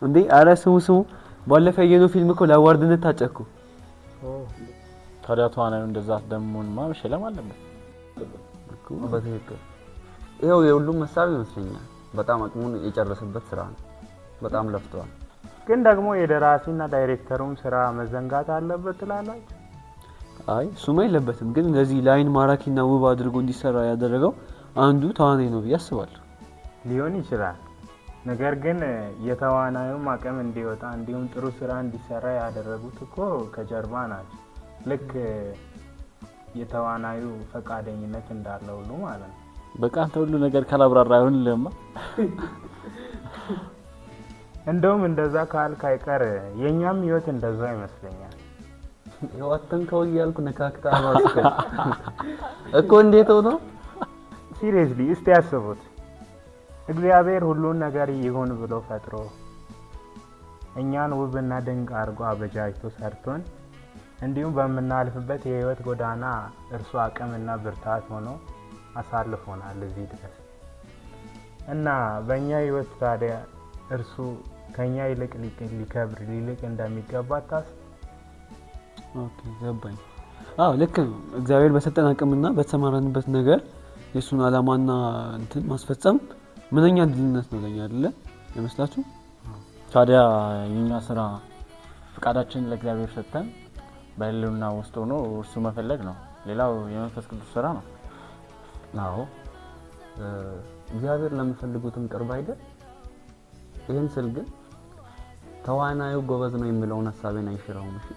እንዴ አረ ስሙ ባለፈው ያየነው ፊልም እኮ ለአዋርድነት ታጨኩ። ታዲያ ተዋናዩ እንደዛ ደሞንማ መሸለም አለበት እኮ በትክክል ይሄው የሁሉም ሐሳብ ይመስለኛል። በጣም አቅሙን የጨረሰበት ስራ ነው። በጣም ለፍቷል። ግን ደግሞ የደራሲና ዳይሬክተሩም ስራ መዘንጋት አለበት ትላላችሁ? አይ እሱማ የለበትም። ግን እንደዚህ ላይን ማራኪና ውብ አድርጎ እንዲሰራ ያደረገው አንዱ ተዋናይ ነው ብዬ አስባለሁ። ሊሆን ይችላል። ነገር ግን የተዋናዩም አቅም እንዲወጣ እንዲሁም ጥሩ ስራ እንዲሰራ ያደረጉት እኮ ከጀርባ ናቸው። ልክ የተዋናዩ ፈቃደኝነት እንዳለ ሁሉ ማለት ነው። በቃ አንተ ሁሉ ነገር ካላብራራ አይሆንልህማ። እንደውም እንደዛ ካልክ አይቀር የኛም ህይወት እንደዛ ይመስለኛል። ህይወትን ከወያልኩ ነካክታ ማስከ እኮ እንዴት ሆኖ ሲሪየስሊ እስቲ ያስቡት። እግዚአብሔር ሁሉን ነገር ይሁን ብሎ ፈጥሮ እኛን ውብና ድንቅ አድርጎ አበጃጅቶ ሰርቶን እንዲሁም በመናልፍበት የህይወት ጎዳና እርሱ አቅምና ብርታት ሆኖ አሳልፎናል እዚህ ድረስ እና በእኛ ህይወት ታዲያ እርሱ ከኛ ይልቅ ሊከብር ሊልቅ እንደሚገባ ታስ ኦኬ ገባኝ። አዎ ልክ ነው። እግዚአብሔር በሰጠን አቅምና በተሰማራንበት ነገር የሱን አላማና እንትን ማስፈጸም ምንኛ ድልነት ነው ለኛ አይደለ ይመስላችሁ? ታዲያ የኛ ስራ ፍቃዳችንን ለእግዚአብሔር ሰጥተን በህልውና ውስጥ ሆኖ እርሱ መፈለግ ነው። ሌላው የመንፈስ ቅዱስ ስራ ነው። አዎ እግዚአብሔር ለሚፈልጉትም ቅርብ አይደል? ይሄን ስል ግን ተዋናዩ ጎበዝ ነው የሚለውን ሐሳቤን አይሽራውም። እሺ